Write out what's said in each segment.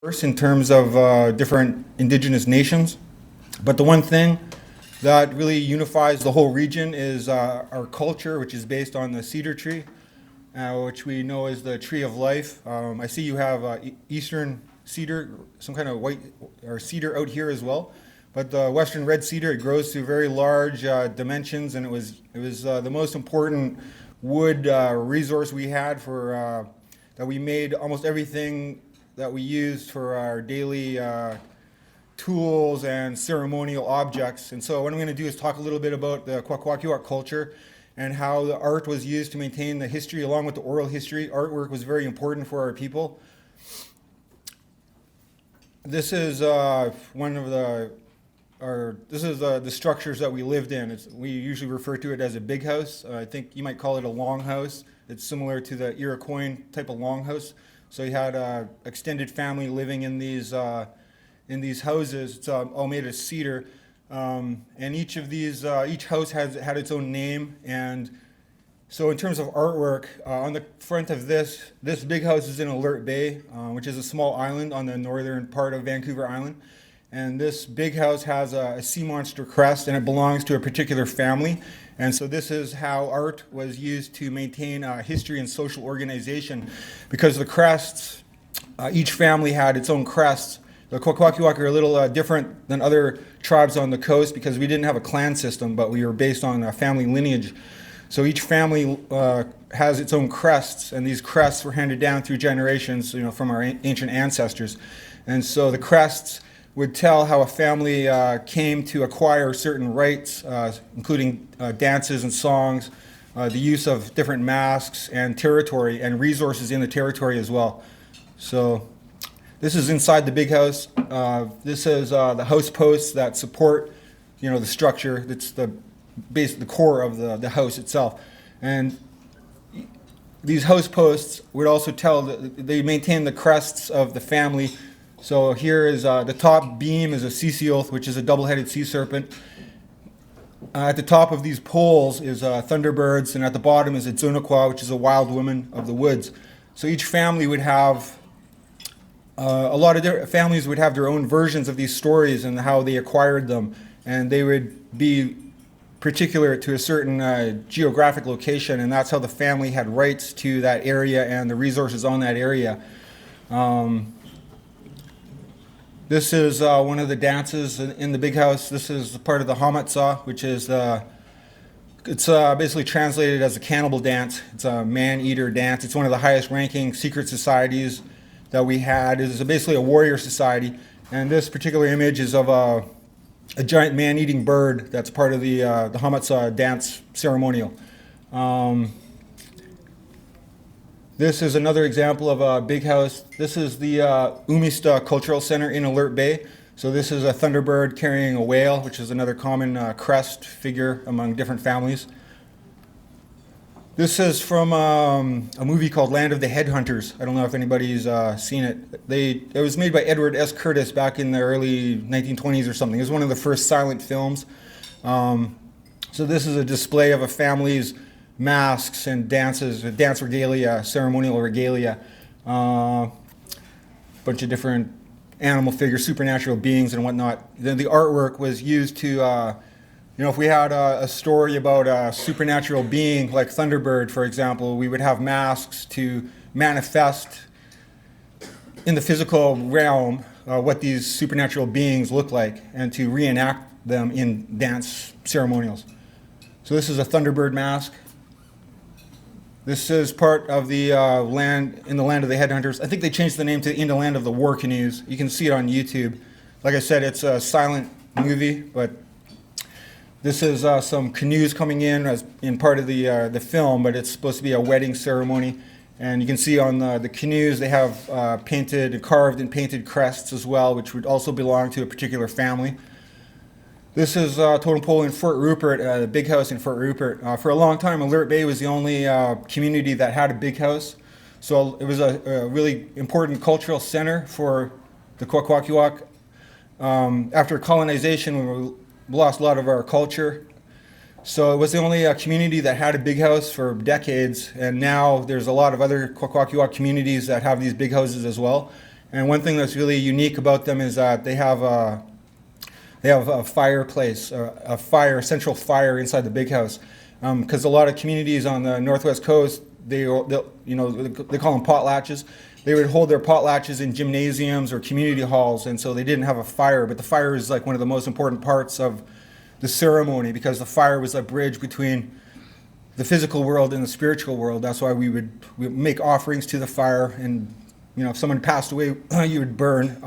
First, in terms of different indigenous nations. But the one thing that really unifies the whole region is our culture, which is based on the cedar tree, which we know is the tree of life. I see you have eastern cedar, some kind of white or cedar out here as well. But the western red cedar, it grows to very large dimensions, and it was the most important wood resource we had for that we made almost everything that we used for our daily tools and ceremonial objects. And so what I'm going to do is talk a little bit about the Kwakwaka'wakw culture and how the art was used to maintain the history along with the oral history. Artwork was very important for our people. This is one of the structures that we lived in. We usually refer to it as a big house. I think you might call it a longhouse. It's similar to the Iroquois type of longhouse. So you had an extended family living in these houses. It's all made of cedar, and each house had its own name. And so, in terms of artwork, on the front of this big house is in Alert Bay, which is a small island on the northern part of Vancouver Island. And this big house has a sea monster crest, and it belongs to a particular family. And so this is how art was used to maintain history and social organization, because the crests, each family had its own crests. The Kwakwaka'wakw are a little different than other tribes on the coast because we didn't have a clan system, but we were based on a family lineage. So each family has its own crests, and these crests were handed down through generations, from our ancient ancestors. And so the crests would tell how a family came to acquire certain rights, including dances and songs, the use of different masks and territory and resources in the territory as well. So this is inside the big house. This is the house posts that support, the structure. That's the core of the house itself. And these house posts would also tell that they maintain the crests of the family. So here is the top beam is a Seseoth, which is a double-headed sea serpent. At the top of these poles is thunderbirds, and at the bottom is a Zunaqua, which is a wild woman of the woods. So each family would have a lot of different families would have their own versions of these stories and how they acquired them, and they would be particular to a certain geographic location, and that's how the family had rights to that area and the resources on that area. This is one of the dances in the big house. This is part of the Hamatsa, which is it's basically translated as a cannibal dance. It's a man-eater dance. It's one of the highest-ranking secret societies that we had. It is basically a warrior society, and this particular image is of a giant man-eating bird that's part of the Hamatsa dance ceremonial. This is another example of a big house. This is the Umista Cultural Center in Alert Bay. So this is a thunderbird carrying a whale, which is another common crest figure among different families. This is from a movie called Land of the Headhunters. I don't know if anybody's seen it. It was made by Edward S. Curtis back in the early 1920s or something. It was one of the first silent films. So this is a display of a family's masks and dances, dance regalia, ceremonial regalia, bunch of different animal figures, supernatural beings and whatnot. Then the artwork was used to, if we had a story about a supernatural being like Thunderbird, for example, we would have masks to manifest in the physical realm what these supernatural beings look like and to reenact them in dance ceremonials. So this is a Thunderbird mask. This is part of the land of the Headhunters. I think they changed the name to In the Land of the War Canoes. You can see it on YouTube. Like I said, it's a silent movie, but this is some canoes coming in as in part of the film, but it's supposed to be a wedding ceremony. And you can see on the canoes they have carved and painted crests as well, which would also belong to a particular family. This is totem pole in Fort Rupert, the big house in Fort Rupert. For a long time, Alert Bay was the only community that had a big house. So it was a really important cultural center for the Kwakwaka'wakw. After colonization, we lost a lot of our culture. So it was the only community that had a big house for decades. And now there's a lot of other Kwakwaka'wakw communities that have these big houses as well. And one thing that's really unique about them is that they have a fireplace, a central fire inside the big house. Because a lot of communities on the northwest coast, they call them potlatches. They would hold their potlatches in gymnasiums or community halls, and so they didn't have a fire. But the fire is like one of the most important parts of the ceremony, because the fire was a bridge between the physical world and the spiritual world. That's why we would make offerings to the fire, and if someone passed away, you would burn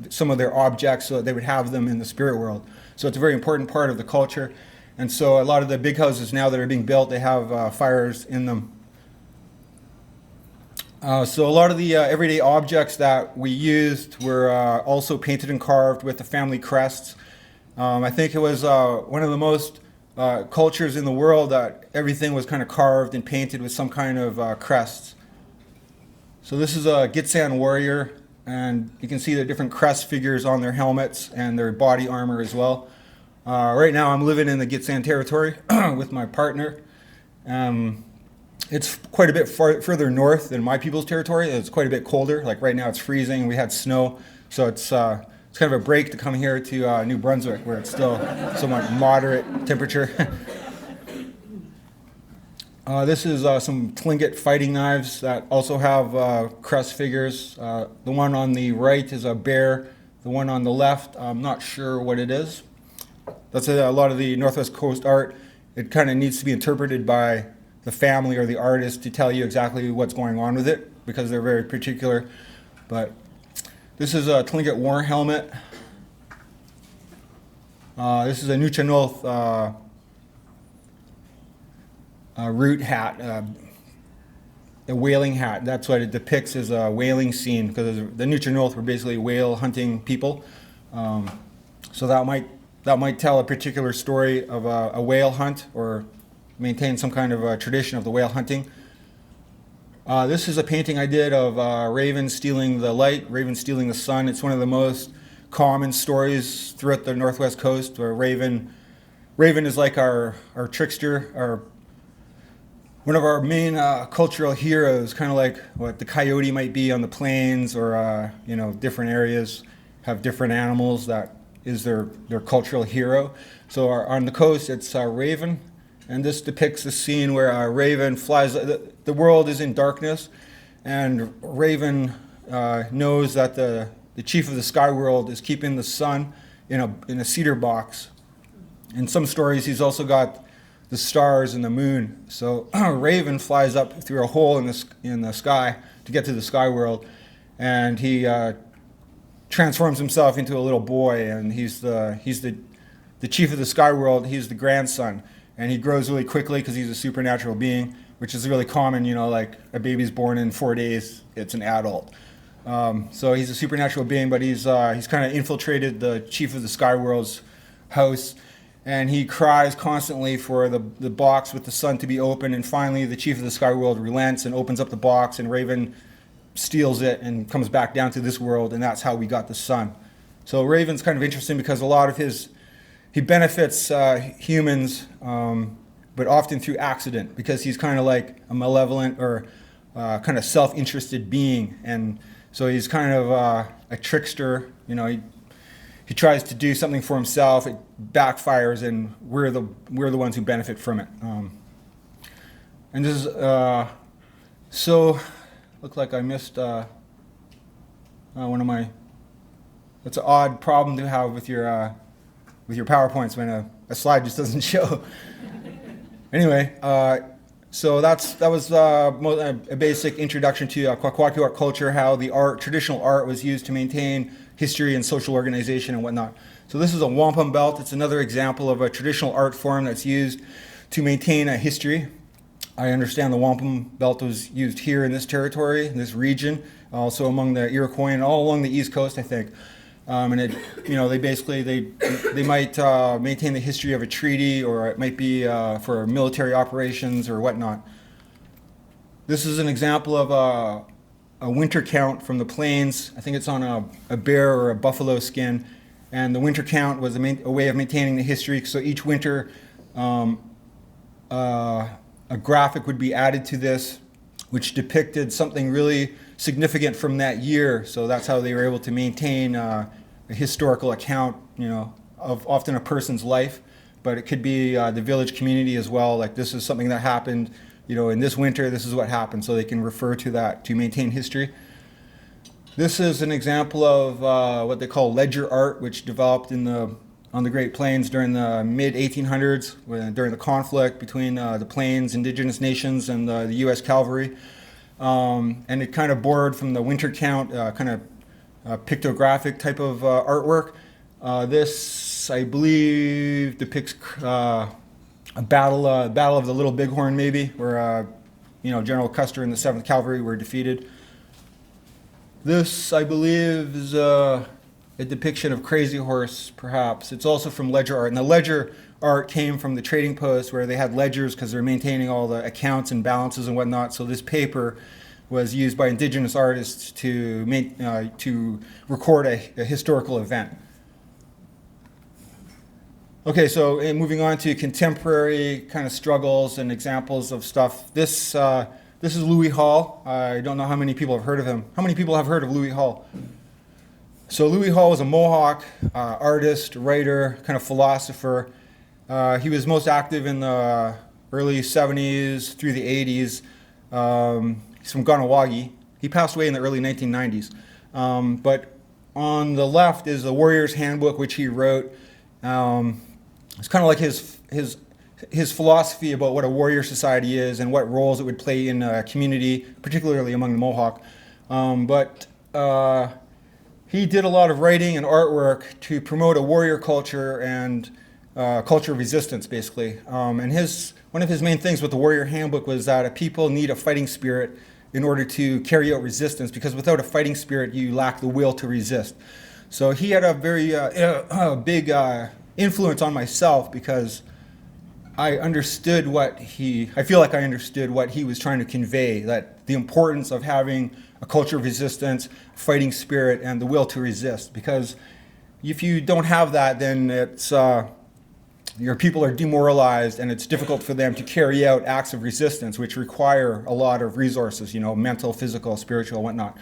some of their objects so that they would have them in the spirit world. So it's a very important part of the culture. And so a lot of the big houses now that are being built, they have fires in them. So a lot of the everyday objects that we used were also painted and carved with the family crests. I think it was one of the most cultures in the world that everything was kind of carved and painted with some kind of crests. So this is a Gitxsan warrior, and you can see the different crest figures on their helmets and their body armor as well. Right now I'm living in the Gitxsan territory with my partner. It's quite a bit further north than my people's territory. It's quite a bit colder. Like right now it's freezing. We had snow, so it's kind of a break to come here to New Brunswick, where it's still somewhat moderate temperature. This is some Tlingit fighting knives that also have crest figures. The one on the right is a bear. The one on the left, I'm not sure what it is. That's a lot of the Northwest Coast art. It kind of needs to be interpreted by the family or the artist to tell you exactly what's going on with it, because they're very particular. But this is a Tlingit war helmet. This is a Nuchanolth root hat, a whaling hat. That's what it depicts as a whaling scene, because the Nuchanolth were basically whale hunting people. So that might tell a particular story of a whale hunt, or maintain some kind of a tradition of the whale hunting. This is a painting I did of Raven stealing the light, Raven stealing the sun. It's one of the most common stories throughout the Northwest Coast, where Raven is like our trickster, one of our main cultural heroes, kind of like what the coyote might be on the plains, or different areas have different animals that is their cultural hero. So on the coast, it's Raven. And this depicts the scene where Raven flies. The world is in darkness, and Raven knows that the chief of the sky world is keeping the sun in a cedar box. In some stories, he's also got the stars and the moon. So Raven flies up through a hole in the sky to get to the sky world, and he transforms himself into a little boy, and he's the chief of the sky world. He's the grandson. And he grows really quickly because he's a supernatural being, which is really common. Like a baby's born in 4 days, it's an adult. So he's a supernatural being, but he's kind of infiltrated the chief of the sky world's house, and he cries constantly for the box with the sun to be open. And finally, the chief of the sky world relents and opens up the box, and Raven steals it and comes back down to this world, and that's how we got the sun. So Raven's kind of interesting because a lot of he benefits humans, but often through accident, because he's kind of like a malevolent or kind of self-interested being. And so he's kind of a trickster. He tries to do something for himself, it backfires, and we're the ones who benefit from it. And this is look like I missed one of my. That's an odd problem to have with your PowerPoints when a slide just doesn't show. Anyway, so that was a basic introduction to Kwakwaka'wakw culture, how the traditional art was used to maintain history and social organization and whatnot. So this is a wampum belt. It's another example of a traditional art form that's used to maintain a history. I understand the wampum belt was used here in this territory, in this region, also among the Iroquois and all along the East Coast, I think. And they might maintain the history of a treaty, or it might be for military operations or whatnot. This is an example of a winter count from the plains. I think it's on a bear or a buffalo skin, and the winter count was a way of maintaining the history. So each winter, a graphic would be added to this which depicted something really significant from that year. So that's how they were able to maintain a historical account, of often a person's life, but it could be the village community as well. Like, this is something that happened, in this winter, this is what happened, so they can refer to that to maintain history. This is an example of what they call ledger art, which developed on the Great Plains during the mid-1800s, during the conflict between the Plains Indigenous nations and the U.S. cavalry. And it kind of borrowed from the winter count, kind of pictographic type of artwork. This, I believe, depicts a battle of the Little Bighorn, maybe, where General Custer and the 7th Cavalry were defeated. This, I believe, is a depiction of Crazy Horse, perhaps. It's also from ledger art, and the ledger art came from the trading post where they had ledgers because they're maintaining all the accounts and balances and whatnot. So this paper was used by indigenous artists to record a historical event. Okay, so moving on to contemporary kind of struggles and examples of stuff. This is Louis Hall. I don't know how many people have heard of him. How many people have heard of Louis Hall? So Louis Hall was a Mohawk artist, writer, kind of philosopher. He was most active in the early 70s through the 80s. He's from Ganawagi. He passed away in the early 1990s. But on the left is the Warrior's Handbook, which he wrote. It's kind of like his philosophy about what a warrior society is and what roles it would play in a community, particularly among the Mohawk. But he did a lot of writing and artwork to promote a warrior culture and culture of resistance, basically. And one of his main things with the Warrior Handbook was that a people need a fighting spirit in order to carry out resistance, because without a fighting spirit, you lack the will to resist. So he had a very big influence on myself, because I feel like I understood what he was trying to convey, that the importance of having a culture of resistance, fighting spirit, and the will to resist. Because if you don't have that, then your people are demoralized, and it's difficult for them to carry out acts of resistance, which require a lot of resources, mental, physical, spiritual, whatnot.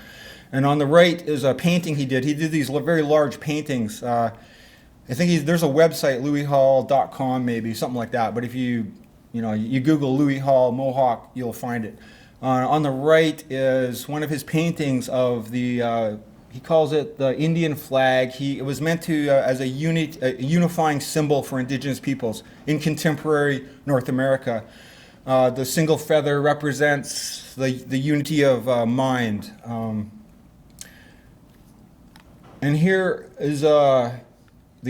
And on the right is a painting he did. He did these very large paintings. I think there's a website, louishall.com, maybe, something like that. But if you Google Louis Hall Mohawk, you'll find it. On the right is one of his paintings of he calls it the Indian flag. It was meant to as a unifying symbol for indigenous peoples in contemporary North America. The single feather represents the unity of mind. And here is the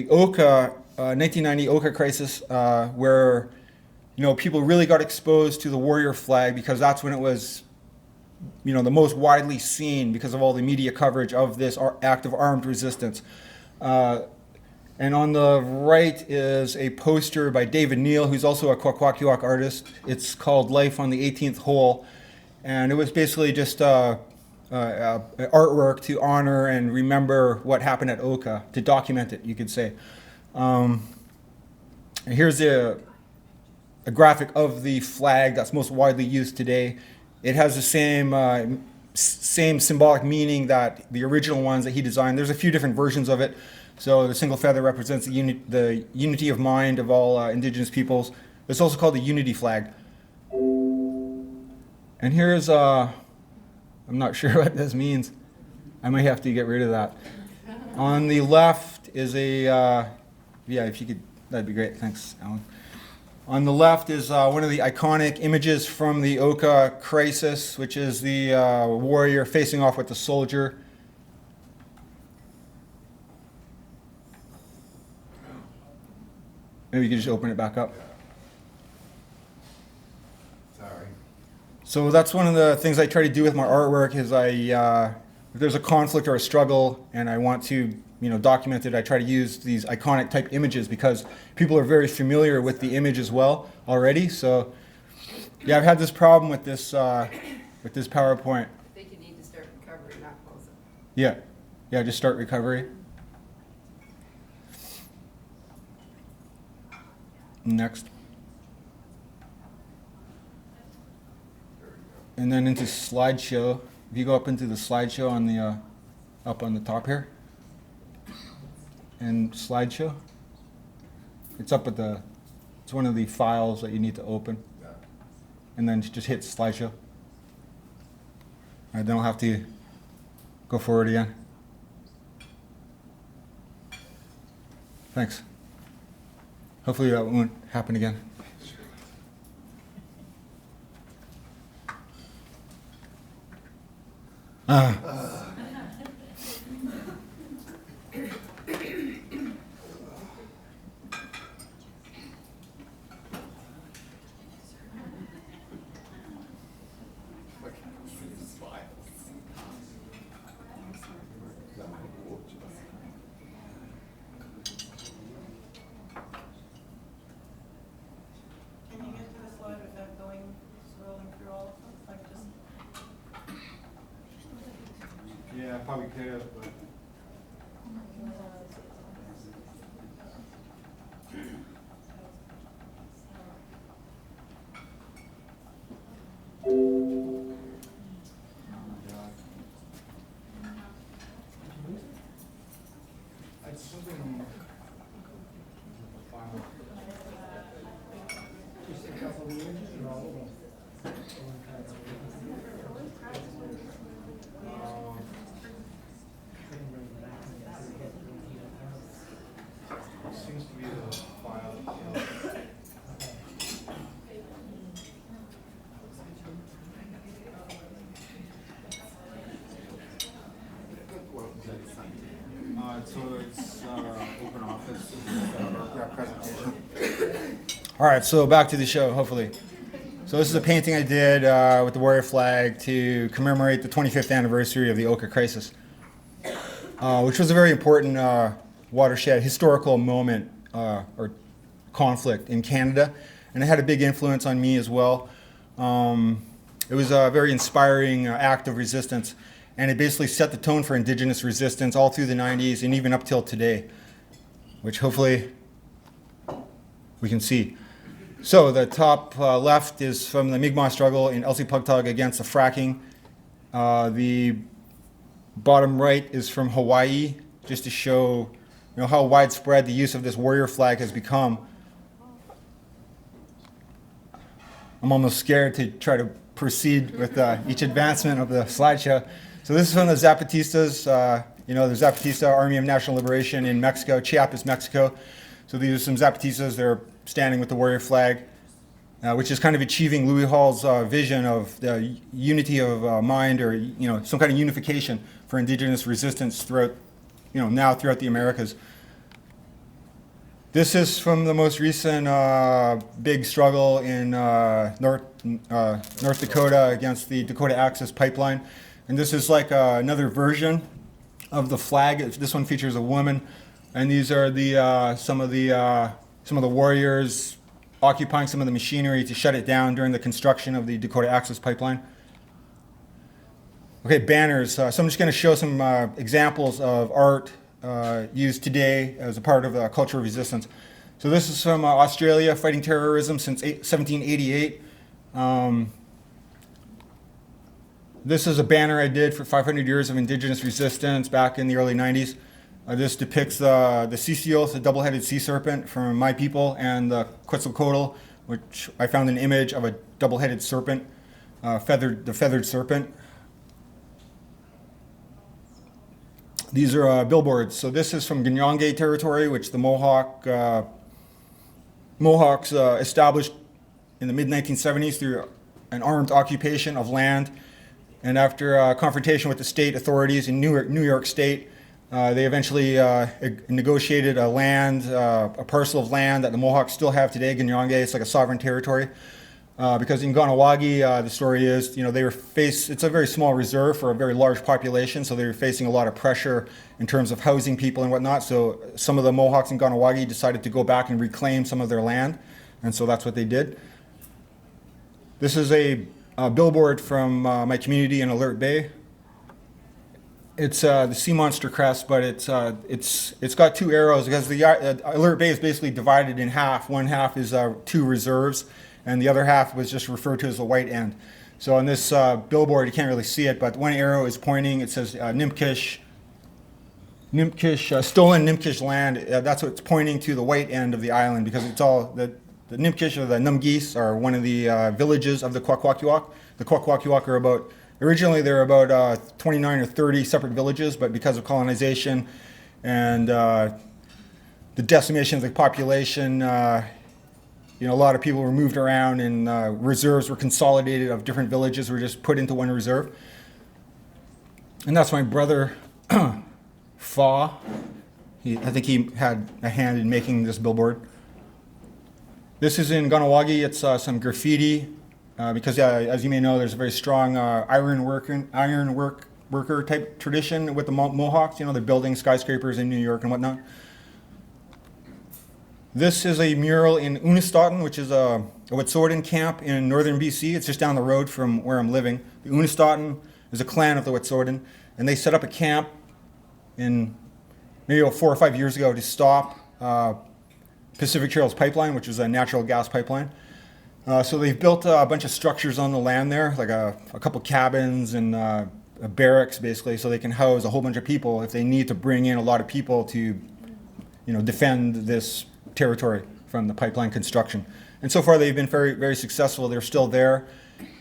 Oka 1990 Oka crisis, where people really got exposed to the warrior flag, because that's when it was the most widely seen because of all the media coverage of this act of armed resistance. And on the right is a poster by David Neal, who's also a Kwakwaka'wakw artist. It's called Life on the 18th Hole, and it was basically just artwork to honor and remember what happened at Oka, to document it, you could say. And here's a graphic of the flag that's most widely used today. It has the same symbolic meaning that the original ones that he designed. There's a few different versions of it. So the single feather represents the unity of mind of all indigenous peoples. It's also called the unity flag. And here's, I'm not sure what this means. I might have to get rid of that. On the left is yeah, if you could, that'd be great. Thanks, Alan. On the left is one of the iconic images from the Oka crisis, which is the warrior facing off with the soldier. Maybe you could just open it back up. Sorry. So that's one of the things I try to do with my artwork is if there's a conflict or a struggle and I want to document it, I try to use these iconic type images because people are very familiar with the image as well already. So yeah, I've had this problem with this PowerPoint. I think you need to start recovery, not close it. Yeah, just start recovery. Next. and then into slideshow. If you go up into the slideshow on the up on the top here, and slideshow, it's up at the. It's one of the files that you need to open, and then just hit slideshow. I don't have to go forward again. Thanks. Hopefully that won't happen again. Can you get to the slide without scrolling through all of them? Like just. Yeah, I probably could have, but. Seems to be the file. So it's open office presentation. All right, so back to the show, hopefully. So this is a painting I did with the warrior flag to commemorate the 25th anniversary of the Oka crisis, which was a very important watershed, historical moment or conflict in Canada, and it had a big influence on me as well. It was a very inspiring act of resistance, and it basically set the tone for Indigenous resistance all through the 90s and even up till today, which hopefully we can see. So the top left is from the Mi'kmaq struggle in Elsipogtog against the fracking. The bottom right is from Hawaii, just to show how widespread the use of this warrior flag has become. I'm almost scared to try to proceed with each advancement of the slideshow. So this is from the Zapatistas, the Zapatista Army of National Liberation in Mexico, Chiapas, Mexico. So these are some Zapatistas. They're standing with the warrior flag, which is kind of achieving Louis Hall's vision of the unity of mind, or some kind of unification for Indigenous resistance throughout, now throughout the Americas. This is from the most recent big struggle in North Dakota against the Dakota Access Pipeline, and this is like another version of the flag. This one features a woman, and these are the some of the warriors occupying some of the machinery to shut it down during the construction of the Dakota Access Pipeline. Okay, banners. So I'm just going to show some examples of art used today as a part of cultural resistance. So this is from Australia, fighting terrorism since 1788. This is a banner I did for 500 years of Indigenous resistance back in the early 90s. This depicts the Sisios, the double-headed sea serpent from my people, and the Quetzalcoatl, which I found an image of a double-headed serpent, the feathered serpent. These are billboards. So this is from Ganyangé territory, which the Mohawks established in the mid-1970s through an armed occupation of land. And after confrontation with the state authorities in New York State, they eventually negotiated a parcel of land that the Mohawks still have today, Ganyangé. It's like a sovereign territory. Because in Ganawagi, the story is, they were it's a very small reserve for a very large population, so they were facing a lot of pressure in terms of housing people and whatnot. So some of the Mohawks in Ganawagi decided to go back and reclaim some of their land, and so that's what they did. This is a billboard from my community in Alert Bay. It's the sea monster crest, but it's got two arrows because the Alert Bay is basically divided in half. One half is two reserves, and the other half was just referred to as the white end. So on this billboard, you can't really see it, but one arrow is pointing. It says Nimkish, stolen Nimkish land. That's what it's pointing to, the white end of the island, because it's all the Nimkish or the Numgis are one of the villages of the Kwakwaka'wakw. The Kwakwaka'wakw are about, originally there were about 29 or 30 separate villages, but because of colonization and the decimation of the population, a lot of people were moved around, and reserves were consolidated of different villages were just put into one reserve. And that's my brother, Fa. I think he had a hand in making this billboard. This is in Ganawagi. It's some graffiti, because as you may know, there's a very strong iron worker type tradition with the Mohawks. They're building skyscrapers in New York and whatnot. This is a mural in Unistaten, which is a Wet'suwet'en camp in northern BC. It's just down the road from where I'm living. The Unistaten is a clan of the Wet'suwet'en, and they set up a camp in maybe about 4 or 5 years ago to stop Pacific Trails pipeline, which is a natural gas pipeline. So they've built a bunch of structures on the land there, like a couple cabins and a barracks, basically, so they can house a whole bunch of people if they need to bring in a lot of people to, defend this territory from the pipeline construction. And so far they've been very, very successful. They're still there.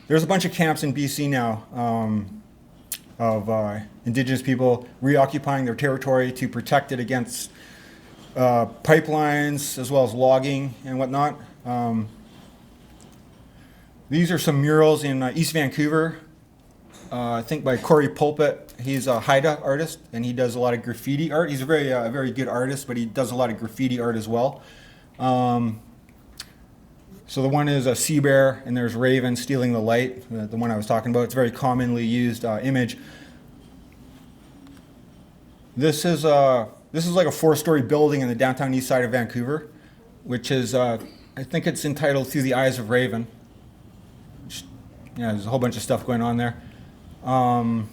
There's a bunch of camps in BC now of indigenous people reoccupying their territory to protect it against pipelines as well as logging and whatnot. These are some murals in East Vancouver, I think by Corey Pulpit. He's a Haida artist, and he does a lot of graffiti art. He's a very good artist, but he does a lot of graffiti art as well. So the one is a sea bear, and there's Raven stealing the light, the one I was talking about. It's a very commonly used image. This is like a 4-story building in the downtown east side of Vancouver, which is, I think it's entitled Through the Eyes of Raven. There's a whole bunch of stuff going on there. And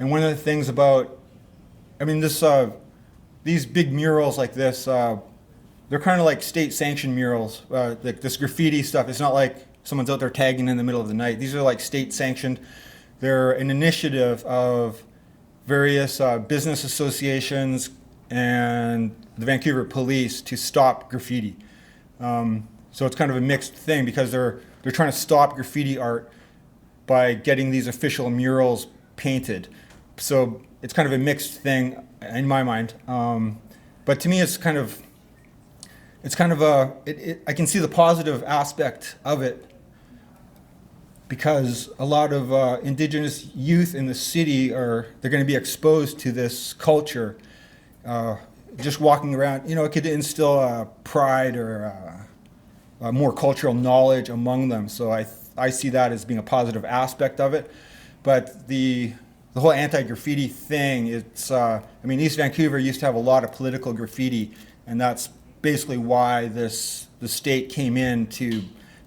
one of the things about, these big murals like this, they're kind of like state-sanctioned murals. Like this graffiti stuff, it's not like someone's out there tagging in the middle of the night. These are like state-sanctioned. They're an initiative of various business associations and the Vancouver police to stop graffiti. So it's kind of a mixed thing, because they're trying to stop graffiti art by getting these official murals painted. So it's kind of a mixed thing in my mind. But to me, I can see the positive aspect of it, because a lot of indigenous youth in the city they're going to be exposed to this culture. Just walking around, it could instill pride or more cultural knowledge among them. So I see that as being a positive aspect of it. But the whole anti-graffiti thing, East Vancouver used to have a lot of political graffiti, and that's basically why the state came in to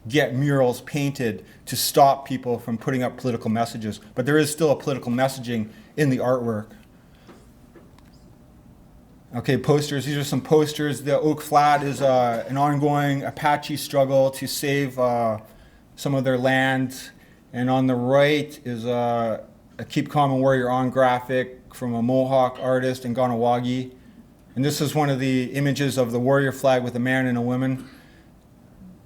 get murals painted to stop people from putting up political messages. But there is still a political messaging in the artwork. Okay, posters. These are some posters. The Oak Flat is an ongoing Apache struggle to save some of their land. And on the right is a Keep Calm and Warrior On graphic from a Mohawk artist in Ganawagi. And this is one of the images of the warrior flag with a man and a woman.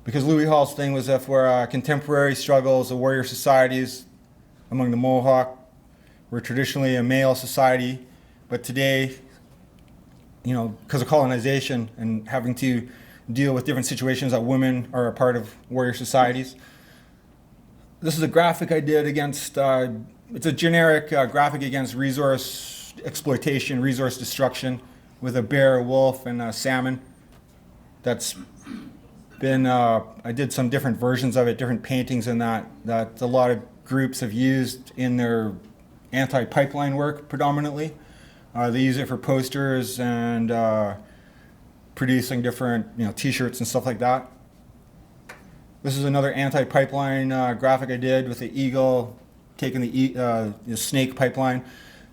Because Louis Hall's thing was that for contemporary struggles, the warrior societies among the Mohawk were traditionally a male society. But today, because of colonization and having to deal with different situations, that women are a part of warrior societies. This is a graphic I did against, it's a generic graphic against resource exploitation, resource destruction, with a bear, a wolf, and a salmon. That's been, I did some different versions of it, different paintings in that a lot of groups have used in their anti-pipeline work predominantly. They use it for posters and producing different, T-shirts and stuff like that. This is another anti-pipeline graphic I did with the eagle taking the snake pipeline.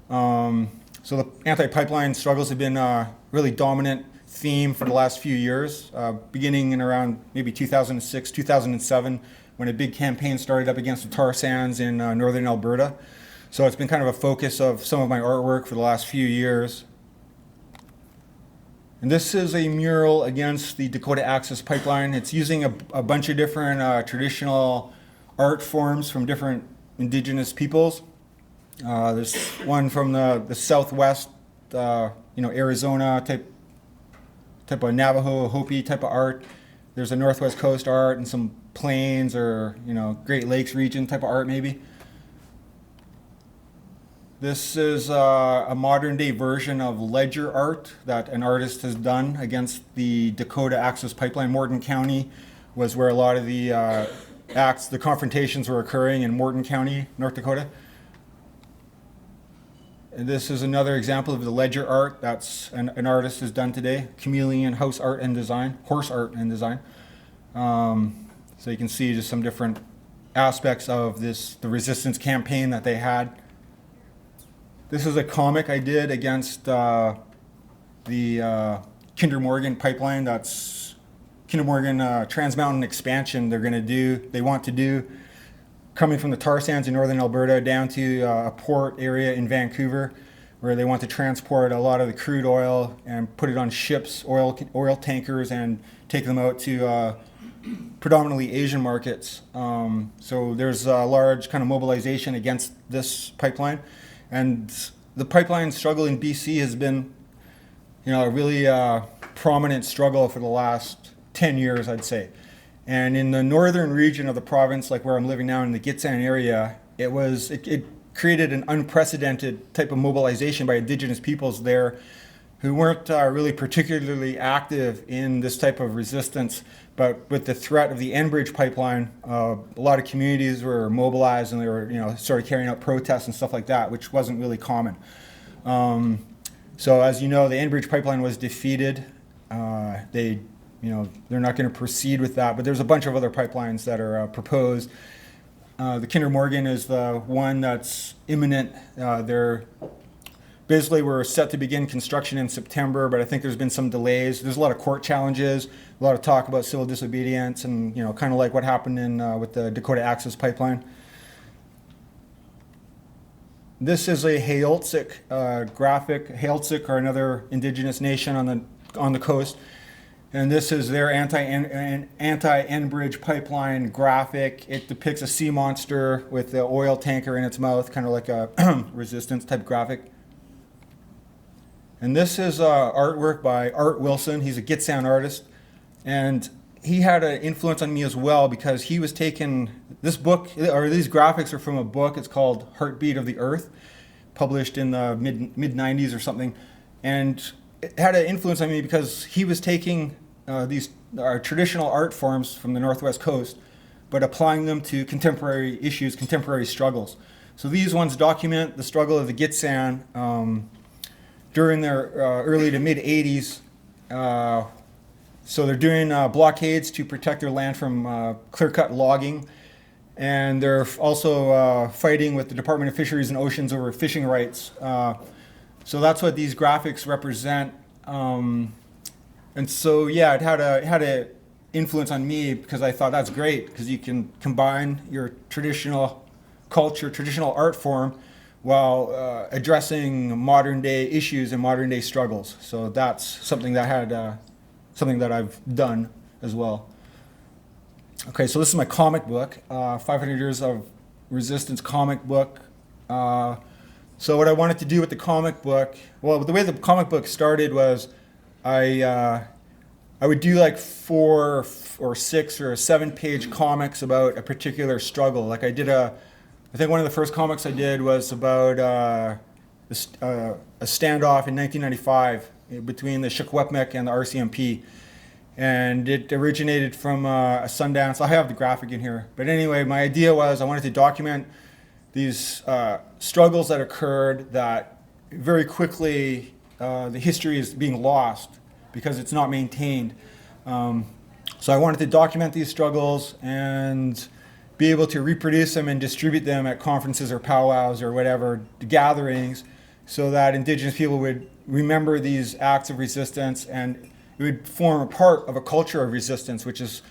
So the anti-pipeline struggles have been a really dominant theme for the last few years, beginning in around maybe 2006, 2007, when a big campaign started up against the tar sands in northern Alberta. So it's been kind of a focus of some of my artwork for the last few years. And this is a mural against the Dakota Access Pipeline. It's using a bunch of different traditional art forms from different indigenous peoples. There's one from the Southwest, Arizona type of Navajo, Hopi type of art. There's a Northwest Coast art and some plains or, Great Lakes region type of art maybe. This is a modern day version of ledger art that an artist has done against the Dakota Access Pipeline. Morton County was where a lot of the confrontations were occurring in Morton County, North Dakota. And this is another example of the ledger art that's an artist has done today. Chameleon horse art and design. So you can see just some different aspects of the resistance campaign that they had. This is a comic I did against the Kinder Morgan pipeline. That's Kinder Morgan Trans Mountain expansion they want to do, coming from the tar sands in northern Alberta down to a port area in Vancouver, where they want to transport a lot of the crude oil and put it on ships, oil tankers, and take them out to predominantly Asian markets. So there's a large kind of mobilization against this pipeline. And the pipeline struggle in BC has been, a really prominent struggle for the last 10 years, I'd say. And in the northern region of the province, like where I'm living now in the Gitxsan area, it created an unprecedented type of mobilization by Indigenous peoples there who weren't really particularly active in this type of resistance. But with the threat of the Enbridge pipeline, a lot of communities were mobilized and they were, started carrying out protests and stuff like that, which wasn't really common. So as you know, the Enbridge pipeline was defeated. They're not going to proceed with that, but there's a bunch of other pipelines that are proposed. The Kinder Morgan is the one that's imminent. We're set to begin construction in September, but I think there's been some delays. There's a lot of court challenges, a lot of talk about civil disobedience, and kind of like what happened with the Dakota Access Pipeline. This is a Heiltsuk graphic. Heiltsuk are another indigenous nation on the coast, and this is their anti-Enbridge pipeline graphic. It depicts a sea monster with the oil tanker in its mouth, kind of like a resistance type graphic. And this is artwork by Art Wilson. He's a Gitxsan artist. And he had an influence on me as well because he was taking this book, or these graphics are from a book. It's called Heartbeat of the Earth, published in the mid-90s or something. And it had an influence on me because he was taking these traditional art forms from the Northwest Coast, but applying them to contemporary issues, contemporary struggles. So these ones document the struggle of the Gitxsan during their early to mid 80s. So they're doing blockades to protect their land from clear-cut logging. And they're also fighting with the Department of Fisheries and Oceans over fishing rights. So that's what these graphics represent. And so, yeah, it had an influence on me because I thought that's great because you can combine your traditional culture, traditional art form, while addressing modern day issues and modern day struggles. So that's something that I've done as well. Okay, so this is my comic book, 500 Years of Resistance comic book. So what I wanted to do with the comic book, well, the way the comic book started was I would do like 4 or 6 or 7 page comics about a particular struggle. Like I think one of the first comics I did was about a standoff in 1995 between the Secwepemc and the RCMP. And it originated from a Sundance. I have the graphic in here. But anyway, my idea was I wanted to document these struggles that occurred that very quickly the history is being lost because it's not maintained. So I wanted to document these struggles and be able to reproduce them and distribute them at conferences or powwows or whatever, gatherings, so that Indigenous people would remember these acts of resistance and it would form a part of a culture of resistance, which is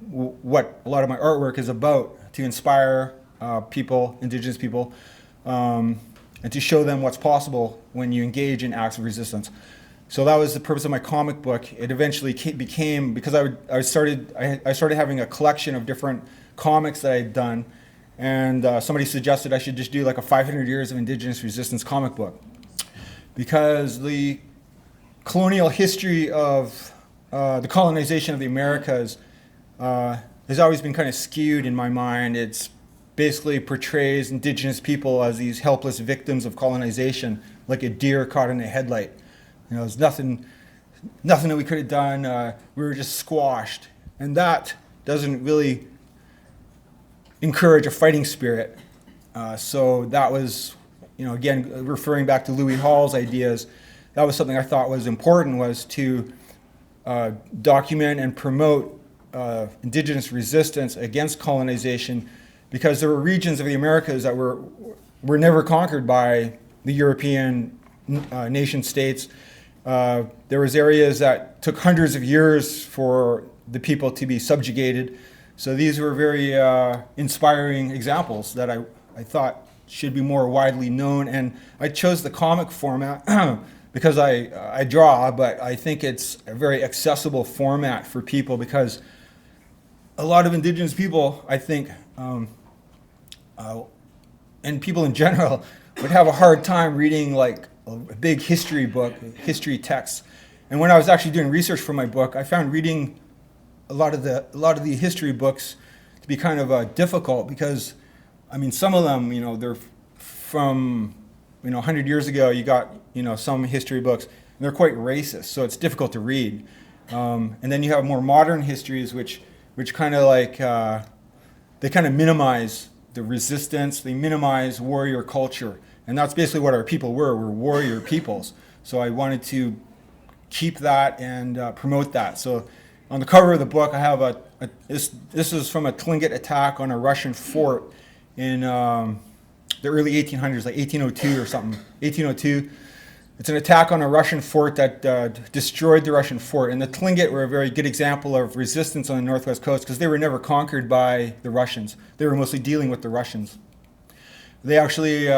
what a lot of my artwork is about, to inspire people, Indigenous people, and to show them what's possible when you engage in acts of resistance. So that was the purpose of my comic book. It eventually became, because I started having a collection of different comics that I had done, and somebody suggested I should just do like a 500 years of Indigenous resistance comic book, because the colonial history of the colonization of the Americas has always been kind of skewed in my mind. It's basically portrays Indigenous people as these helpless victims of colonization, like a deer caught in a headlight. There's nothing that we could have done. We were just squashed, and that doesn't really encourage a fighting spirit. So that was, again, referring back to Louis Hall's ideas, that was something I thought was important, was to document and promote Indigenous resistance against colonization, because there were regions of the Americas that were never conquered by the European nation states. There was areas that took hundreds of years for the people to be subjugated. So these were very inspiring examples that I thought should be more widely known. And I chose the comic format because I draw, but I think it's a very accessible format for people, because a lot of Indigenous people, I think, and people in general, would have a hard time reading like a big history book, history text. And when I was actually doing research for my book, I found reading a lot of the history books to be kind of difficult, because, some of them, they're from, 100 years ago. You got, some history books, and they're quite racist, so it's difficult to read. And then you have more modern histories, which kind of like they kind of minimize the resistance, they minimize warrior culture, and that's basically what our people were. We're warrior peoples. So I wanted to keep that and promote that. So on the cover of the book, I have this is from a Tlingit attack on a Russian fort in the early 1800s, like 1802 or something. 1802. It's an attack on a Russian fort that destroyed the Russian fort. And the Tlingit were a very good example of resistance on the Northwest Coast, because they were never conquered by the Russians. They were mostly dealing with the Russians. They actually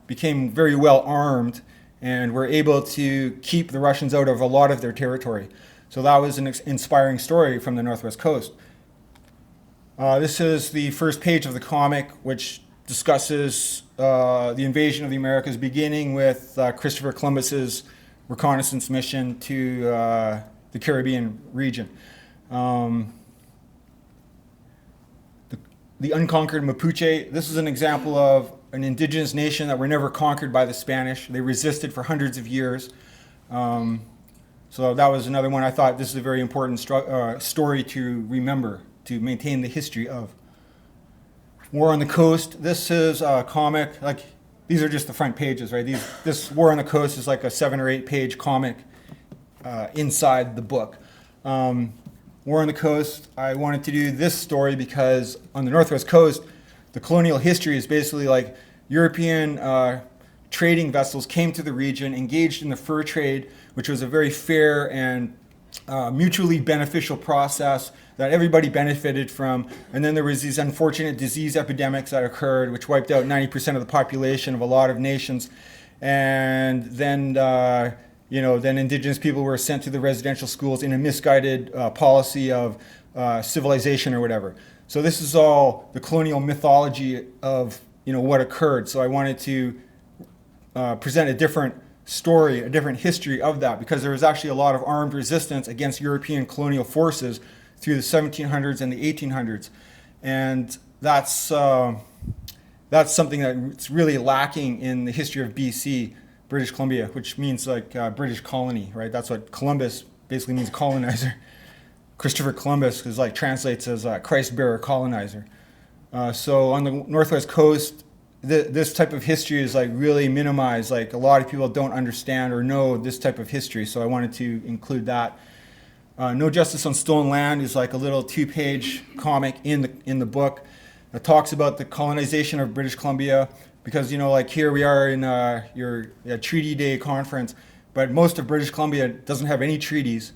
became very well armed and were able to keep the Russians out of a lot of their territory. So that was an inspiring story from the Northwest Coast. This is the first page of the comic, which discusses the invasion of the Americas, beginning with Christopher Columbus's reconnaissance mission to the Caribbean region. The unconquered Mapuche, this is an example of an indigenous nation that were never conquered by the Spanish. They resisted for hundreds of years. So that was another one. I thought this is a very important story to remember, to maintain the history of. War on the Coast, this is a comic, like, these are just the front pages, right? This War on the Coast is like a 7 or 8 page comic inside the book. War on the Coast, I wanted to do this story because on the Northwest Coast, the colonial history is basically like European trading vessels came to the region, engaged in the fur trade, which was a very fair and mutually beneficial process that everybody benefited from. And then there was these unfortunate disease epidemics that occurred, which wiped out 90% of the population of a lot of nations. And then, then indigenous people were sent to the residential schools in a misguided policy of civilization or whatever. So this is all the colonial mythology of, what occurred. So I wanted to present a different story, a different history of that, because there was actually a lot of armed resistance against European colonial forces through the 1700s and the 1800s. And that's something that's really lacking in the history of BC, British Columbia, which means like British colony, right? That's what Columbus basically means, colonizer. Christopher Columbus is like translates as Christ-bearer colonizer. So on the Northwest Coast, this type of history is like really minimized. Like a lot of people don't understand or know this type of history. So I wanted to include that. No Justice on Stolen Land is like a little 2-page comic in the book that talks about the colonization of British Columbia, because like here we are in your Treaty Day conference, but most of British Columbia doesn't have any treaties,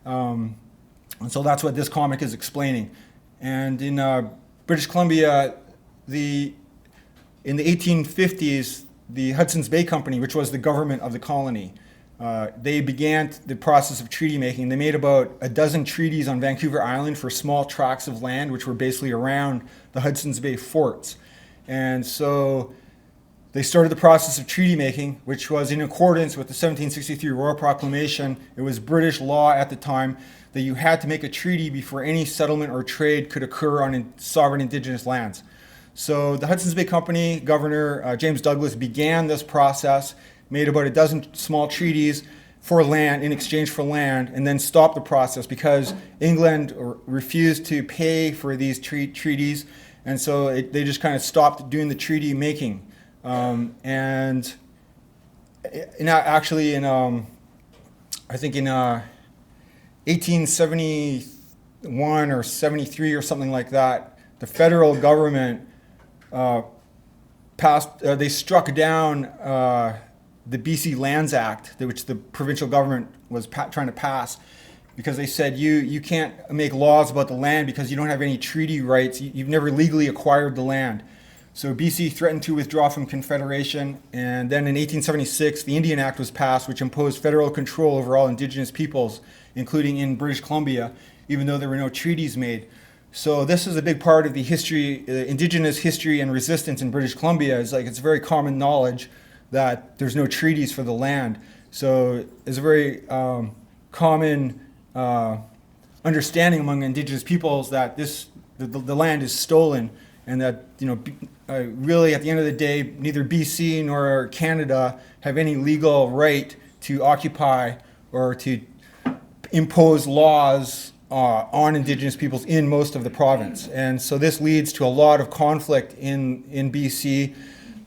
and so that's what this comic is explaining. And in British Columbia, in the 1850s, the Hudson's Bay Company, which was the government of the colony, they began the process of treaty making. They made about a dozen treaties on Vancouver Island for small tracts of land, which were basically around the Hudson's Bay forts. And so they started the process of treaty making, which was in accordance with the 1763 Royal Proclamation. It was British law at the time that you had to make a treaty before any settlement or trade could occur on sovereign Indigenous lands. So the Hudson's Bay Company Governor James Douglas began this process, made about a dozen small treaties for land in exchange for land, and then stopped the process because England refused to pay for these treaties, and so they just kind of stopped doing the treaty making. And actually, I think in 1871 or 73 or something like that, the federal government they struck down the BC Lands Act, which the provincial government was trying to pass, because they said you can't make laws about the land because you don't have any treaty rights. You've never legally acquired the land. So BC threatened to withdraw from Confederation, and then in 1876, the Indian Act was passed, which imposed federal control over all Indigenous peoples, including in British Columbia, even though there were no treaties made. So this is a big part of the history, Indigenous history and resistance in British Columbia. It's very common knowledge that there's no treaties for the land. So it's a very common understanding among Indigenous peoples that the land is stolen, and that really at the end of the day, neither BC nor Canada have any legal right to occupy or to impose laws on Indigenous peoples in most of the province. And so this leads to a lot of conflict in BC.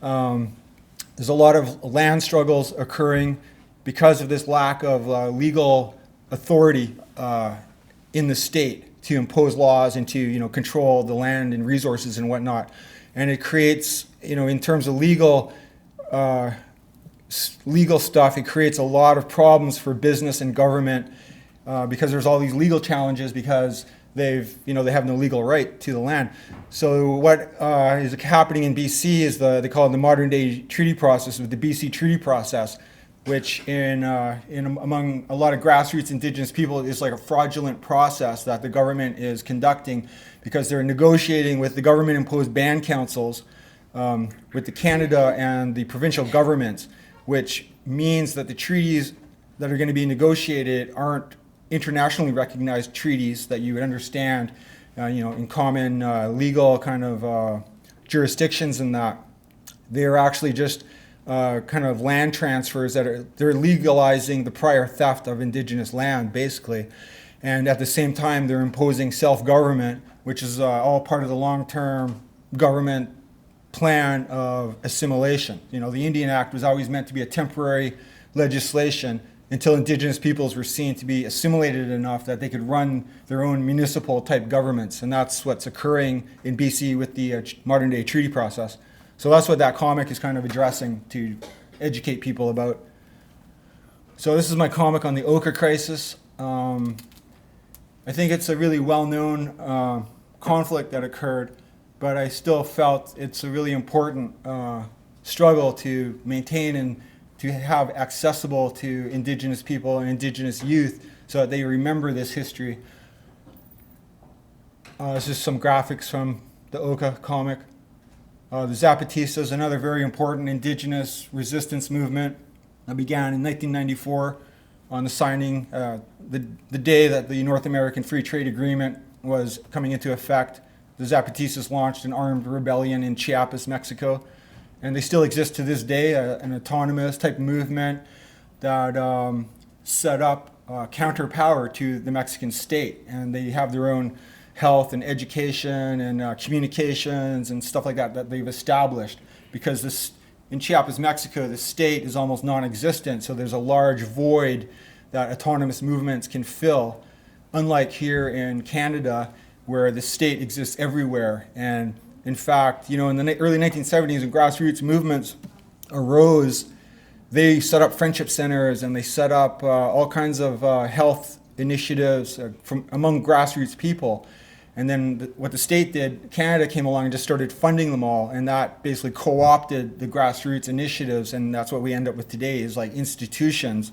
There's a lot of land struggles occurring because of this lack of legal authority in the state to impose laws and to control the land and resources and whatnot. And it creates, in terms of legal stuff, it creates a lot of problems for business and government because there's all these legal challenges because they have no legal right to the land. So what is happening in BC is they call it the modern day treaty process, with the BC Treaty Process, which among a lot of grassroots Indigenous people is like a fraudulent process that the government is conducting because they're negotiating with the government-imposed band councils, with the Canada and the provincial governments, which means that the treaties that are going to be negotiated aren't internationally recognized treaties that you would understand, in common legal kind of jurisdictions, and that they're actually just kind of land transfers they're legalizing the prior theft of Indigenous land, basically. And at the same time, they're imposing self-government, which is all part of the long-term government plan of assimilation. The Indian Act was always meant to be a temporary legislation until Indigenous peoples were seen to be assimilated enough that they could run their own municipal type governments. And that's what's occurring in BC with the modern day treaty process. So that's what that comic is kind of addressing, to educate people about. So this is my comic on the Oka crisis. I think it's a really well-known conflict that occurred, but I still felt it's a really important struggle to maintain and to have accessible to Indigenous people and Indigenous youth so that they remember this history. This is some graphics from the Oka comic. The Zapatistas, another very important Indigenous resistance movement that began in 1994 on the signing, the day that the North American Free Trade Agreement was coming into effect. The Zapatistas launched an armed rebellion in Chiapas, Mexico, and they still exist to this day, an autonomous type movement that set up counterpower to the Mexican state, and they have their own health and education and communications and stuff like that they've established, because in Chiapas, Mexico, the state is almost non-existent, so there's a large void that autonomous movements can fill, unlike here in Canada, where the state exists everywhere. And in fact, in the early 1970s, when grassroots movements arose, they set up friendship centers and they set up all kinds of health initiatives among grassroots people. And then what the state did, Canada came along and just started funding them all, and that basically co-opted the grassroots initiatives, and that's what we end up with today is like institutions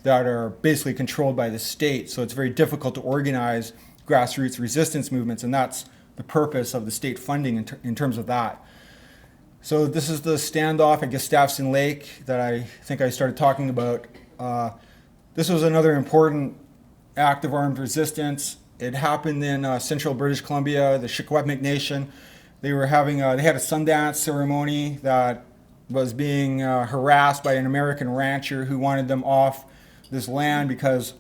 that are basically controlled by the state. So it's very difficult to organize grassroots resistance movements, and that's the purpose of the state funding in terms of that. So this is the standoff at Gustafson Lake that I think I started talking about. This was another important act of armed resistance. It happened in central British Columbia, the Secwepemc Nation. They were having they had a Sundance ceremony that was being harassed by an American rancher who wanted them off this land because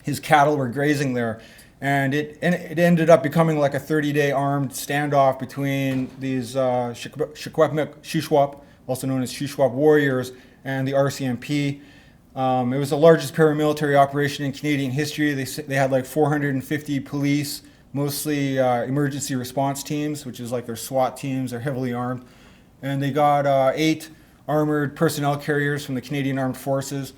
his cattle were grazing there. And it ended up becoming like a 30-day armed standoff between these Secwepemc Shuswap, also known as Shuswap warriors, and the RCMP. It was the largest paramilitary operation in Canadian history. They had like 450 police, mostly emergency response teams, which is like their SWAT teams. They're heavily armed. And they got 8 armored personnel carriers from the Canadian Armed Forces.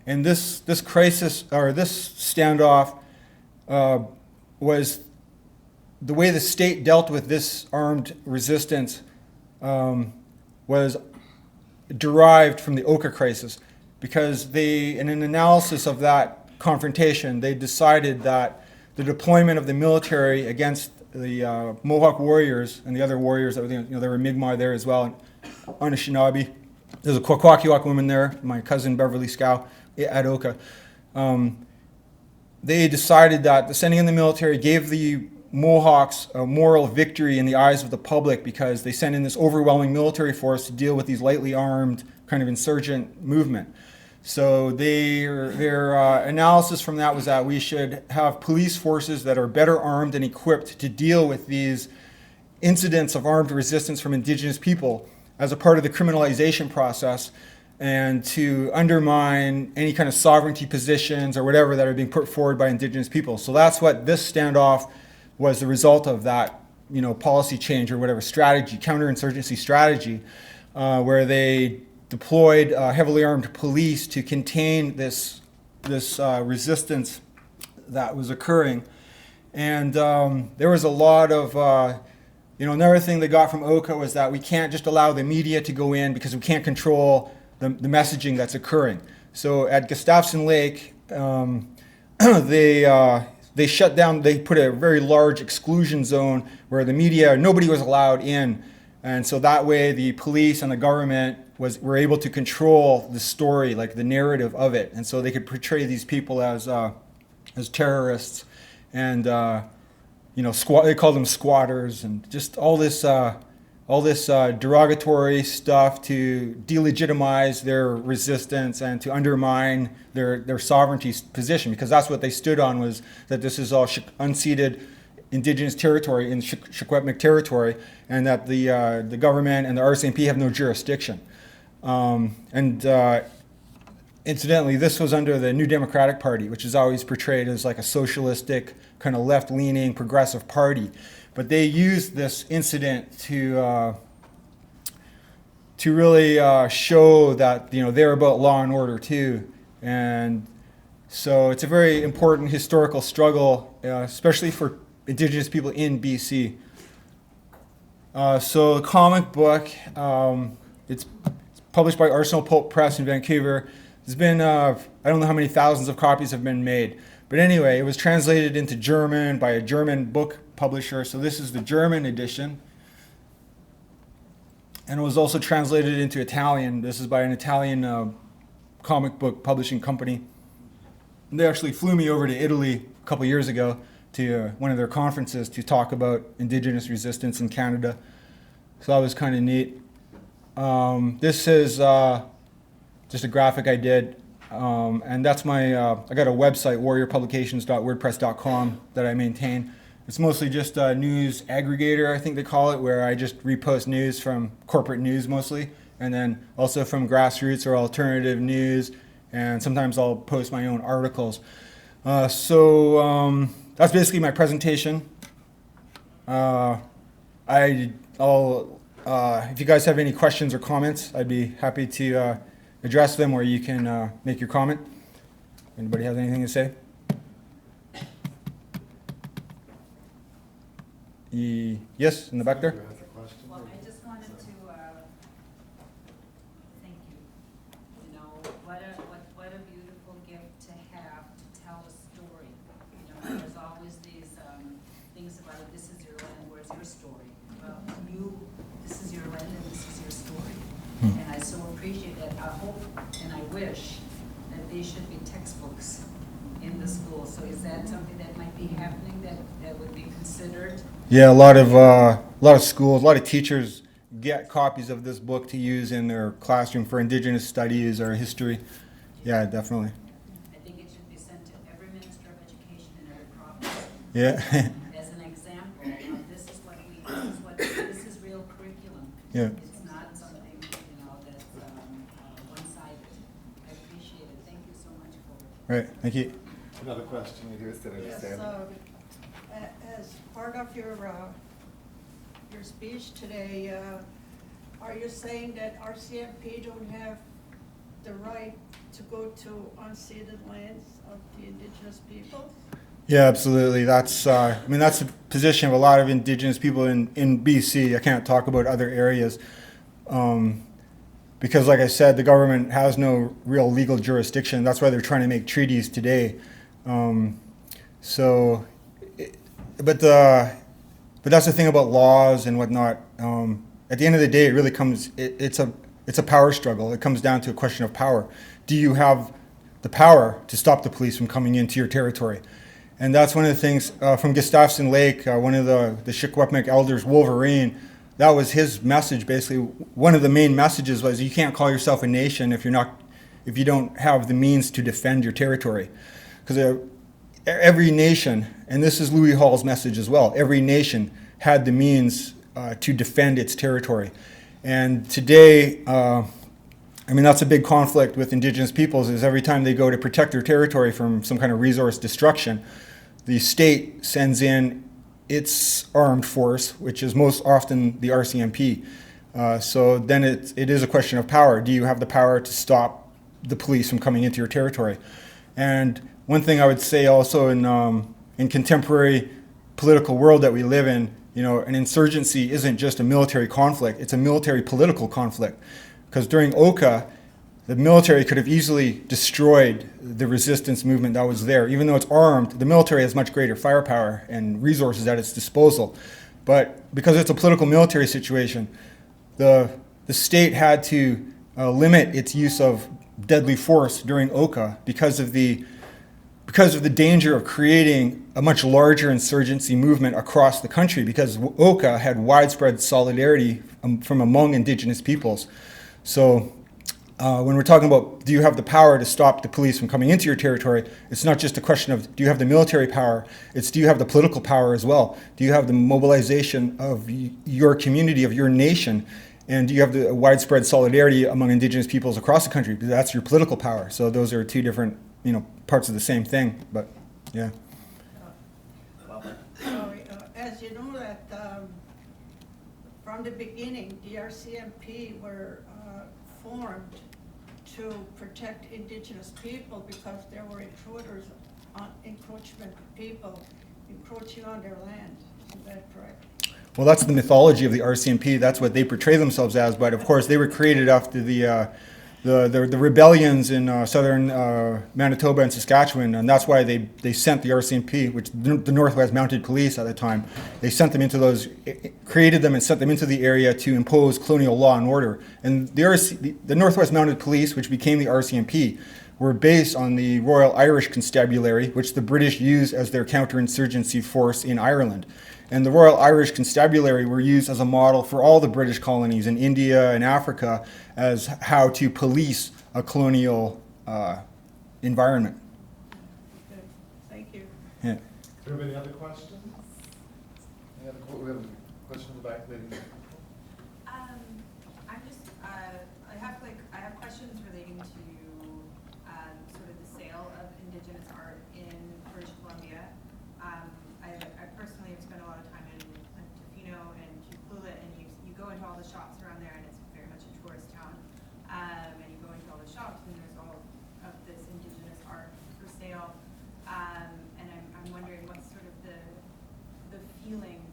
And this crisis, or this standoff, was the way the state dealt with this armed resistance was derived from the Oka crisis, because they, in an analysis of that confrontation, they decided that the deployment of the military against the Mohawk warriors and the other warriors that were, there were Mi'kmaq there as well, and Anishinaabe. There's a Kwakwaka'wakw woman there, my cousin Beverly Scow at Oka. They decided that the sending in the military gave the Mohawks a moral victory in the eyes of the public, because they sent in this overwhelming military force to deal with these lightly armed kind of insurgent movement. So their analysis from that was that we should have police forces that are better armed and equipped to deal with these incidents of armed resistance from Indigenous people as a part of the criminalization process, and to undermine any kind of sovereignty positions or whatever that are being put forward by Indigenous people. So that's what this standoff was the result of, that policy change or whatever strategy, counterinsurgency strategy, where they deployed heavily armed police to contain this resistance that was occurring. And there was a lot of, another thing they got from Oka was that we can't just allow the media to go in because we can't control the messaging that's occurring. So at Gustafson Lake, they shut down, they put a very large exclusion zone where the media, nobody was allowed in. And so that way the police and the government were able to control the story, like the narrative of it. And so they could portray these people as terrorists, and they called them squatters, and just all this derogatory stuff to delegitimize their resistance and to undermine their sovereignty position, because that's what they stood on, was that this is all unceded Indigenous territory in Secwepemc territory, and that the government and the RCMP have no jurisdiction. Incidentally, this was under the New Democratic Party, which is always portrayed as like a socialistic, kind of left-leaning, progressive party. But they used this incident to really show that they're about law and order too, and so it's a very important historical struggle, especially for Indigenous people in BC. So the comic book, it's published by Arsenal Pulp Press in Vancouver. There's been I don't know how many thousands of copies have been made, but anyway, it was translated into German by a German book publisher. So this is the German edition, and it was also translated into Italian. This is by an Italian comic book publishing company. And they actually flew me over to Italy a couple years ago to one of their conferences to talk about Indigenous resistance in Canada. So that was kind of neat. This is just a graphic I did, and that's my, I got a website, warriorpublications.wordpress.com, that I maintain. It's mostly just a news aggregator, I think they call it, where I just repost news from corporate news mostly, and then also from grassroots or alternative news, and sometimes I'll post my own articles. So that's basically my presentation. If you guys have any questions or comments, I'd be happy to address them, or you can make your comment. Anybody have anything to say? Yes, in the back there. Sandra has a question. Well, I just wanted to, thank you. You know, what a beautiful gift to have to tell a story. You know, there's always these, things about, this is your land, where's your story? Well, this is your land and this is your story. And I so appreciate that. I hope and I wish that these should be textbooks in the school. So is that something that might be happening, that would be considered? Yeah, a lot of schools, a lot of teachers get copies of this book to use in their classroom for Indigenous studies or history. Yeah, definitely. I think it should be sent to every Minister of Education in every province Yeah. as an example of this is real curriculum. Yeah. It's not something, you know, that's one-sided. I appreciate it. Thank you so much for it. Right. Thank you. Another question you do, Senator Yes, Sandra. as part of your speech today, are you saying that RCMP don't have the right to go to unceded lands of the Indigenous people? Yeah, absolutely. That's that's the position of a lot of Indigenous people in BC. I can't talk about other areas because, like I said, the government has no real legal jurisdiction. That's why they're trying to make treaties today. But that's the thing about laws and whatnot. At the end of the day, it really comes. It's a power struggle. It comes down to a question of power. Do you have the power to stop the police from coming into your territory? And that's one of the things from Gustafson Lake. One of the Secwepemc elders, Wolverine. That was his message. Basically, one of the main messages was you can't call yourself a nation if you don't have the means to defend your territory, because every nation, and this is Louis Hall's message as well, every nation had the means to defend its territory. And today, that's a big conflict with Indigenous peoples, is every time they go to protect their territory from some kind of resource destruction, the state sends in its armed force, which is most often the RCMP. So then it is a question of power. Do you have the power to stop the police from coming into your territory? And one thing I would say also in contemporary political world that we live in, an insurgency isn't just a military conflict, it's a military political conflict. Because during Oka, the military could have easily destroyed the resistance movement that was there. Even though it's armed, the military has much greater firepower and resources at its disposal. But because it's a political military situation, the state had to limit its use of deadly force during Oka because of the danger of creating a much larger insurgency movement across the country, because Oka had widespread solidarity from among Indigenous peoples. So when we're talking about do you have the power to stop the police from coming into your territory, it's not just a question of do you have the military power, it's do you have the political power as well? Do you have the mobilization of your community, of your nation? And do you have the widespread solidarity among Indigenous peoples across the country? Because that's your political power. So those are two different, parts of the same thing. But yeah. So, as you know that from the beginning, the RCMP were formed to protect Indigenous people because there were intruders, encroachment people encroaching on their land. Is that correct? Well, that's the mythology of the RCMP. That's what they portray themselves as. But of course, they were created after the rebellions in southern Manitoba and Saskatchewan, and that's why they sent the RCMP, which the Northwest Mounted Police at the time, they sent them into created them and sent them into the area to impose colonial law and order. And the Northwest Mounted Police, which became the RCMP, were based on the Royal Irish Constabulary, which the British used as their counterinsurgency force in Ireland. And the Royal Irish Constabulary were used as a model for all the British colonies in India and Africa as how to police a colonial environment. Good. Thank you. Yeah. Do we have any other questions? We have a question in the back, lady. I'm just, I have questions relating to sort of the sale of Indigenous art in British Columbia. I personally have spent a lot of time in Tofino and Tukwila, and you go into all the shops around there, and it's very much a tourist town. And you go into all the shops, and there's all of this Indigenous art for sale. And I'm wondering what's sort of the feeling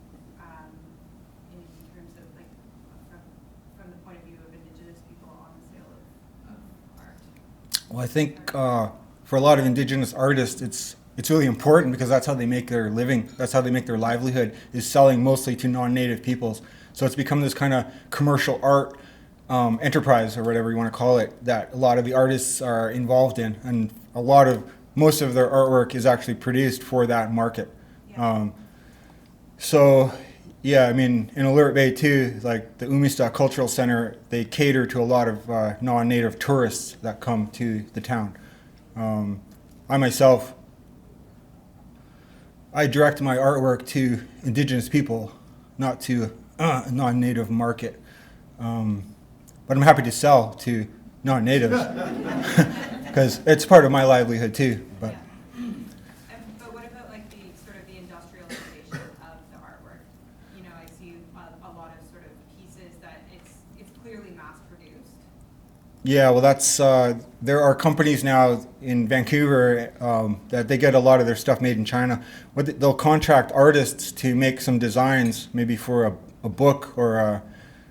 Well, I think for a lot of Indigenous artists, it's really important because that's how they make their living. That's how they make their livelihood, is selling mostly to non-native peoples. So it's become this kind of commercial art enterprise, or whatever you want to call it, that a lot of the artists are involved in, and most of their artwork is actually produced for that market. Yeah. So, yeah, I mean, in Alert Bay too, like the Umista Cultural Center, they cater to a lot of non-native tourists that come to the town. I myself, I direct my artwork to Indigenous people, not to a non-native market. But I'm happy to sell to non-natives because it's part of my livelihood too. But But what about like the sort of the industrialization of the artwork? You know, I see a lot of sort of pieces that it's clearly mass produced. yeah, well, that's there are companies now in Vancouver that they get a lot of their stuff made in China. They'll contract artists to make some designs, maybe for a book or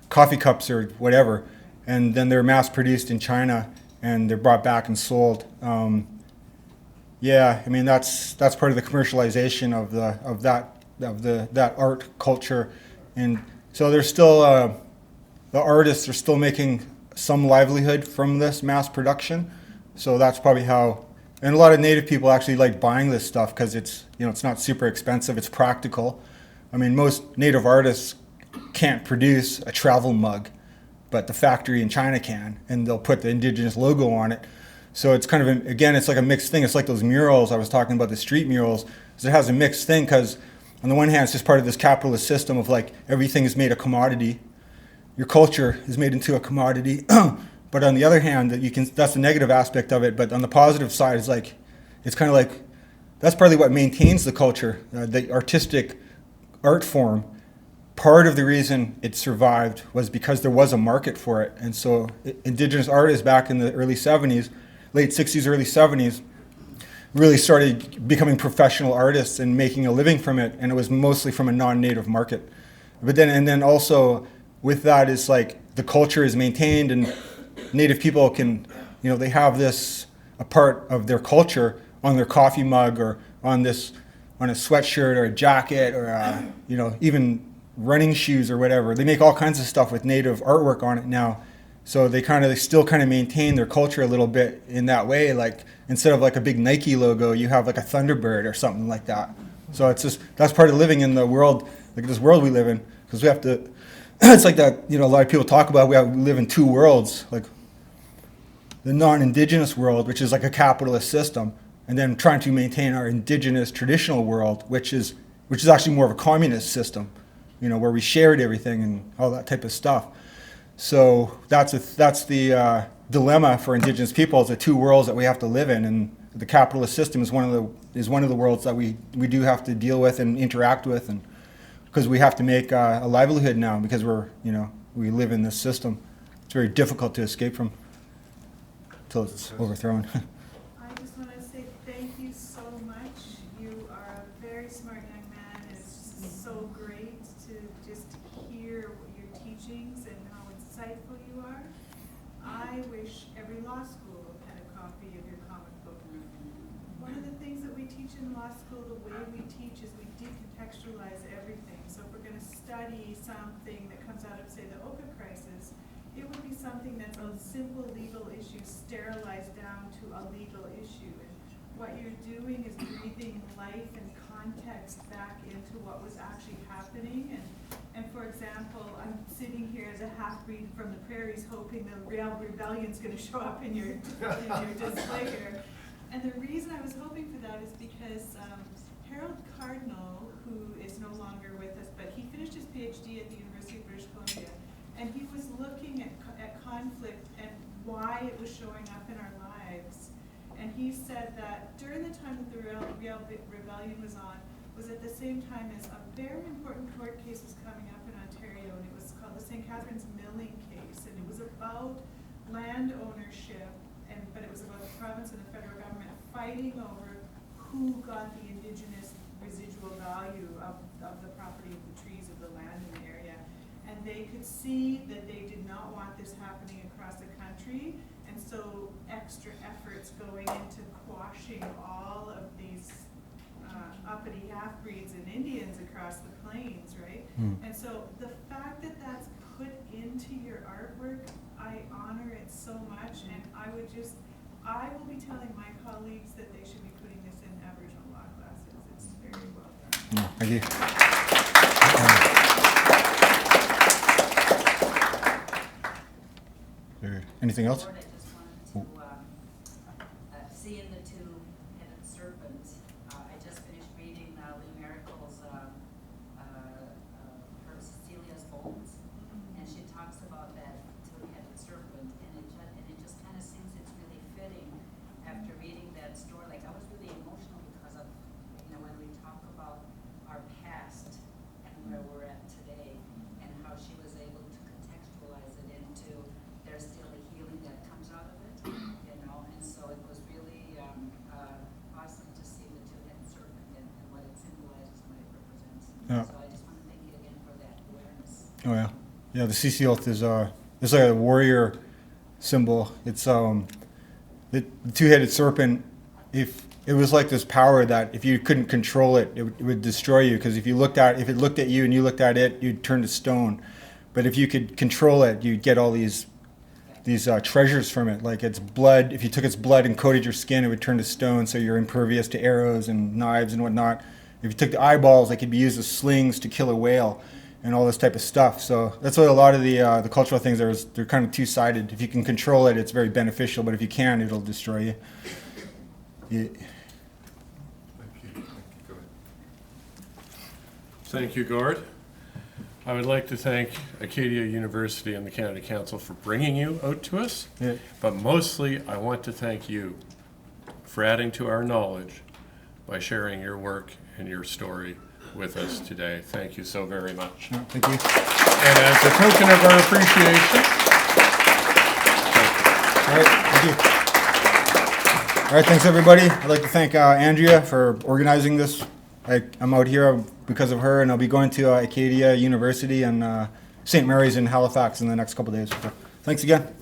coffee cups or whatever, and then they're mass produced in China and they're brought back and sold. Yeah, I mean that's part of the commercialization of that art culture, and so there's still the artists are still making some livelihood from this mass production. So that's probably how, and a lot of native people actually like buying this stuff because it's not super expensive, it's practical. I mean, most native artists can't produce a travel mug, but the factory in China can, and they'll put the Indigenous logo on it. So it's kind of, again, it's like a mixed thing. It's like those murals I was talking about, the street murals. It has a mixed thing because on the one hand, it's just part of this capitalist system of like everything is made a commodity. Your culture is made into a commodity. But on the other hand, that's the negative aspect of it. But on the positive side, it's kind of like, that's partly what maintains the culture, the artistic art form. Part of the reason it survived was because there was a market for it. And so Indigenous artists back in the early 70s, late 60s, early 70s, really started becoming professional artists and making a living from it. And it was mostly from a non-native market. But then also with that is like the culture is maintained and native people can, they have this, a part of their culture on their coffee mug or on a sweatshirt or a jacket or, even running shoes or whatever. They make all kinds of stuff with native artwork on it now. So they still maintain their culture a little bit in that way. Like instead of like a big Nike logo, you have like a Thunderbird or something like that. So that's part of living in the world, like this world we live in, because we have to, it's like that, a lot of people talk about we live in two worlds, like the non-Indigenous world, which is like a capitalist system, and then trying to maintain our Indigenous traditional world, which is actually more of a communist system, where we shared everything and all that type of stuff. So that's the dilemma for Indigenous people, is the two worlds that we have to live in, and the capitalist system is one of the worlds that we do have to deal with and interact with, and because we have to make a livelihood now because we live in this system. It's very difficult to escape from until it's overthrown. I just want to say thank you so much. You are a very smart young man, and it's just so great to just hear your teachings and how insightful you are. I wish every law school had a copy of your comic book. One of the things that we teach in law school, the way we teach, is we decontextualize everything. So if we're going to study something that comes out of, say, the Oka crisis, it would be something that's a simple legal issue sterilized down to a legal issue. And what you're doing is breathing life and context back into what was actually happening. And for example, I'm sitting here as a half-breed from the prairies hoping the real rebellion's going to show up in your display here. And the reason I was hoping for that is because Harold Cardinal, who is no longer with us, but he finished his PhD at the University of British Columbia, and he was looking at conflict and why it was showing up in our lives. And he said that during the time that the real rebellion was on, was at the same time as a very important court case was coming up in Ontario, and it was called the St. Catharines Milling case, and it was about land ownership, but it was about the province and the federal government fighting over who got the Indigenous residual value of the property of the trees of the land in the area. And they could see that they did not want this happening across the country, and so extra efforts going into quashing all of these uppity half-breeds and Indians across the plains, right? And so the fact that that's put into your artwork, I honor it so much, and I will be telling my colleagues that they should be putting this in Aboriginal law classes. It's very well done. Yeah, thank you. Anything else? Lord, I just wanted to, seeing the two-headed serpent, I just finished reading Lee Miracle's, her Cecilia's Bones, and she talks about that two-headed serpent, and it just kind of seems it's really fitting after reading that story. Like, I was really emotional because of, when we talk about our past and where we're at today, and how she was able to contextualize it into there's still a healing that comes out of it, and so it was really awesome to see the two-headed serpent and what it symbolizes and what it represents. Yeah. So I just want to thank you again for that awareness. Oh yeah, yeah. The Cecile is it's like a warrior symbol. It's the two-headed serpent. If it was like this power that if you couldn't control it, it would destroy you. Because if it looked at you and you looked at it, you'd turn to stone. But if you could control it, you'd get all these treasures from it, like its blood. If you took its blood and coated your skin, it would turn to stone, so you're impervious to arrows and knives and whatnot. If you took the eyeballs, they could be used as slings to kill a whale, and all this type of stuff. So that's why a lot of the cultural things they're kind of two-sided. If you can control it, it's very beneficial, but if you can't, it'll destroy you. Thank you. Go ahead. Thank you, Gord. I would like to thank Acadia University and the Canada Council for bringing you out to us, Yeah. but mostly I want to thank you for adding to our knowledge by sharing your work and your story with us today. Thank you so very much. No, thank you. And as a token of our appreciation, All right, thank you. All right, thanks everybody. I'd like to thank Andrea for organizing this. I'm out here because of her, and I'll be going to Acadia University and St. Mary's in Halifax in the next couple days. So, thanks again.